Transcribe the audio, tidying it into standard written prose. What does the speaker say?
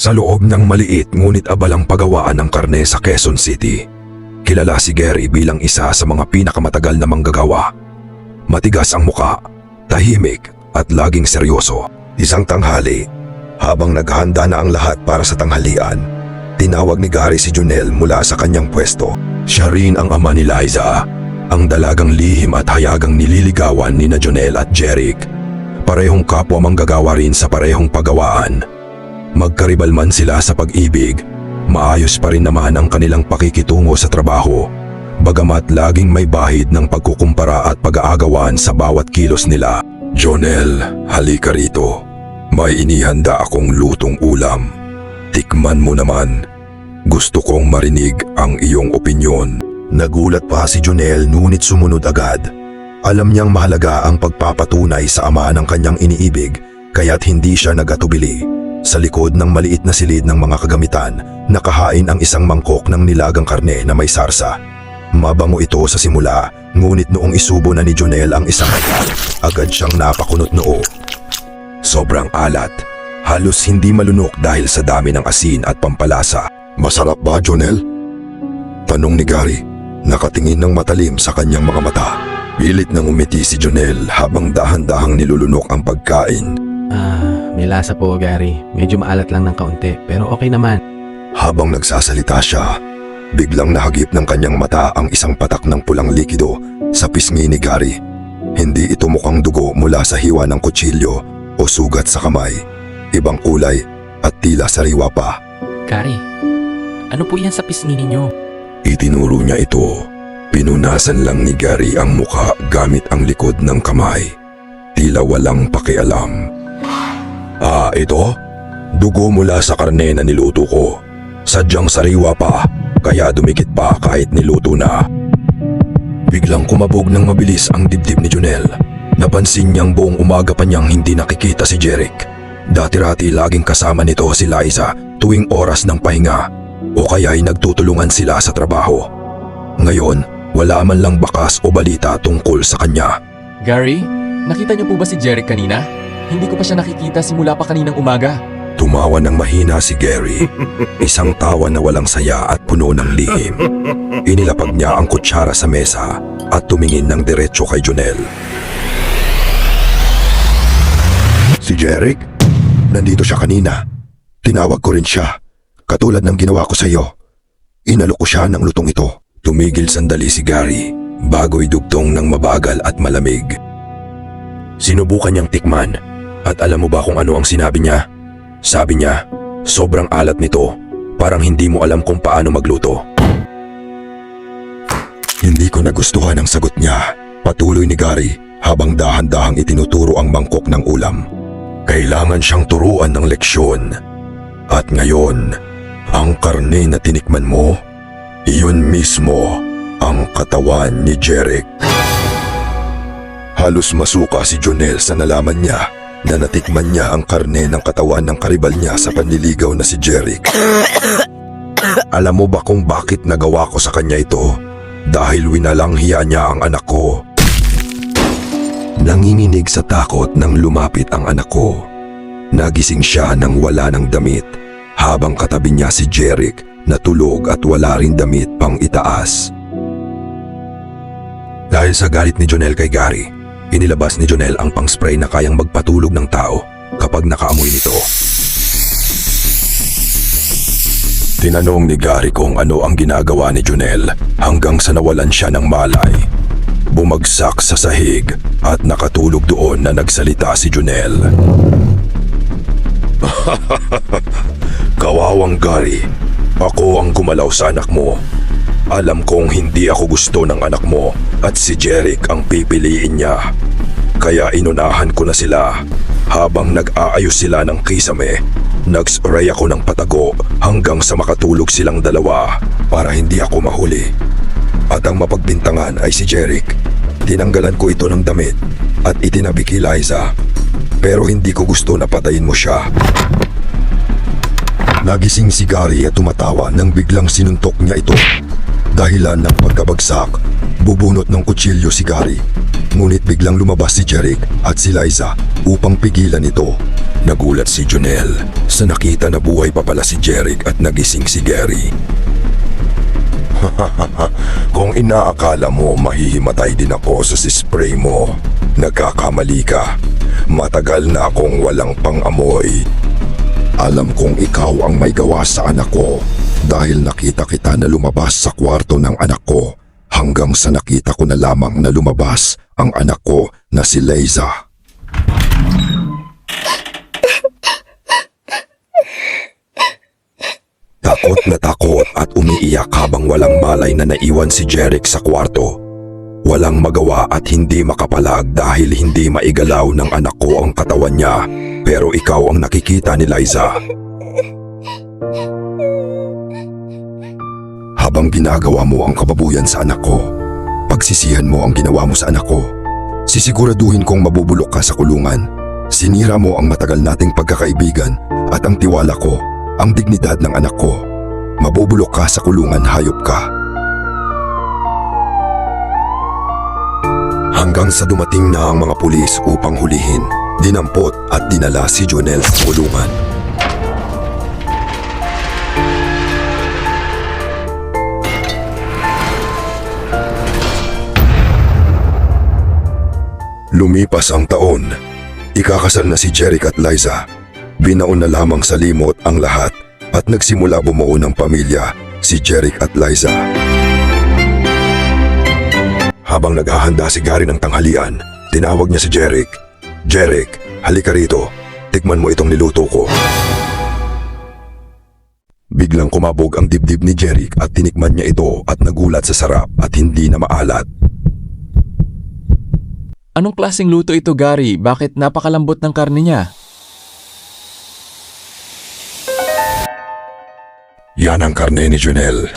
Sa loob ng maliit ngunit abalang pagawaan ng karne sa Quezon City, kilala si Gary bilang isa sa mga pinakamatagal na manggagawa. Matigas ang muka, tahimik at laging seryoso. Isang tanghali, habang naghahanda na ang lahat para sa tanghalian, tinawag ni Gary si Jonel mula sa kanyang pwesto. Siya rin ang ama ni Liza, ang dalagang lihim at hayagang nililigawan ni na Jonel at Jeric. Parehong kapwa manggagawa rin sa parehong pagawaan. Magkaribal man sila sa pag-ibig, maayos pa rin naman ang kanilang pakikitungo sa trabaho, bagamat laging may bahid ng pagkukumpara at pag-aagawan sa bawat kilos nila. Jonel, halika rito. May inihanda akong lutong ulam. Tikman mo naman. Gusto kong marinig ang iyong opinyon. Nagulat pa si Jonel ngunit sumunod agad. Alam niyang mahalaga ang pagpapatunay sa ama ng kanyang iniibig, kaya't hindi siya nagatubili. Sa likod ng maliit na silid ng mga kagamitan, nakahain ang isang mangkok ng nilagang karne na may sarsa. Mabango ito sa simula, ngunit noong isubo na ni Jonel ang isang agad siyang napakunot noo. Sobrang alat, halos hindi malunok dahil sa dami ng asin at pampalasa. Masarap ba, Jonel? Tanong ni Gary, nakatingin ng matalim sa kanyang mga mata. Pilit nang umiti si Jonel habang dahan-dahang nilulunok ang pagkain. May lasa po, Gary. Medyo maalat lang ng kaunti, pero okay naman. Habang nagsasalita siya, biglang nahagip ng kanyang mata ang isang patak ng pulang likido sa pisngi ni Gary. Hindi ito mukhang dugo mula sa hiwa ng kutsilyo o sugat sa kamay. Ibang kulay at tila sariwa pa. Gary, ano po yan sa pisngi ninyo? Itinuro niya ito. Pinunasan lang ni Gary ang mukha gamit ang likod ng kamay. Tila walang pakialam. Ito? Dugo mula sa karne na niluto ko. Sadyang sariwa pa, kaya dumikit pa kahit niluto na. Biglang kumabog ng mabilis ang dibdib ni Jonel. Napansin niyang buong umaga pa niyang hindi nakikita si Jeric. Dati-rati laging kasama nito si Liza tuwing oras ng pahinga o kaya'y nagtutulungan sila sa trabaho. Ngayon, wala man lang bakas o balita tungkol sa kanya. Gary, nakita niyo po ba si Jeric kanina? Hindi ko pa siya nakikita simula pa kaninang umaga. Tumawa ng mahina si Gary, isang tawa na walang saya at puno ng lihim. Inilapag niya ang kutsara sa mesa at tumingin ng diretso kay Jonel. Si Jeric? Nandito siya kanina. Tinawag ko rin siya, katulad ng ginawa ko sa iyo. Inalok ko siya ng lutong ito. Tumigil sandali si Gary bago idugtong ng mabagal at malamig. Sinubukan niyang tikman. At alam mo ba kung ano ang sinabi niya? Sabi niya, sobrang alat nito, parang hindi mo alam kung paano magluto. Hindi ko nagustuhan ang sagot niya. Patuloy ni Gary habang dahan-dahang itinuturo ang mangkok ng ulam. Kailangan siyang turuan ng leksyon. At ngayon, ang karne na tinikman mo, iyon mismo ang katawan ni Jeric. Halos masuka si Jonel sa nalaman niya na natikman niya ang karne ng katawan ng karibal niya sa panliligaw na si Jeric. Alam mo ba kung bakit nagawa ko sa kanya ito? Dahil winalanghiya niya ang anak ko. Nanginginig sa takot nang lumapit ang anak ko. Nagising siya nang wala ng damit, habang katabi niya si Jeric na tulog at wala rin damit pang itaas. Dahil sa galit ni Jonel kay Gary, inilabas ni Jonel ang pang-spray na kayang magpatulog ng tao kapag nakaamoy nito. Tinanong ni Gary kung ano ang ginagawa ni Jonel hanggang sa nawalan siya ng malay. Bumagsak sa sahig at nakatulog doon na nagsalita si Jonel. Kawawang Gary, ako ang gumalaw sa anak mo. Alam kong hindi ako gusto ng anak mo at si Jeric ang pipiliin niya. Kaya inunahan ko na sila. Habang nag-aayos sila ng kisame, nag-spray ako ng patago hanggang sa makatulog silang dalawa para hindi ako mahuli. At ang mapagbintangan ay si Jeric. Tinanggalan ko ito ng damit at itinabi kay Liza. Pero hindi ko gusto na patayin mo siya. Nagising si Gary at tumatawa nang biglang sinuntok niya ito. Dahilan ng pagkabagsak, Bubunot ng kutsilyo si Gary. Ngunit biglang lumabas si Jeric at si Liza upang pigilan ito. Nagulat si Jonel sa nakita na buhay pa pala si Jeric at nagising si Gary. Kung inaakala mo mahihimatay din ako sa spray mo, nagkakamali ka. Matagal na akong walang pang-amoy. Alam kong ikaw ang may gawa sa anak ko dahil nakita kita na lumabas sa kwarto ng anak ko hanggang sa nakita ko na lamang na lumabas ang anak ko na si Liza. Takot at umiiyak habang walang malay na naiwan si Jeric sa kwarto. Walang magawa at hindi makapalag dahil hindi maigalaw ng anak ko ang katawan niya, pero ikaw ang nakikita ni Liza. Habang ginagawa mo ang kababuyan sa anak ko, pagsisihan mo ang ginawa mo sa anak ko. Sisiguraduhin kong mabubulok ka sa kulungan. Sinira mo ang matagal nating pagkakaibigan at ang tiwala ko, ang dignidad ng anak ko. Mabubulok ka sa kulungan, hayop ka. Hanggang sa dumating na ang mga pulis upang hulihin, dinampot at dinala si Jonel sa kulungan. Lumipas ang taon. Ikakasal na si Jeric at Liza. Binaon na lamang sa limot ang lahat at nagsimula bumuo ng pamilya si Jeric at Liza. Habang naghahanda si Gary ng tanghalian, tinawag niya si Jeric. Jeric, halika rito. Tikman mo itong niluto ko. Biglang kumabog ang dibdib ni Jeric at tinikman niya ito at nagulat sa sarap at hindi na maalat. Anong klaseng luto ito, Gary? Bakit napakalambot ng karne niya? Yan ang karne ni Jonel.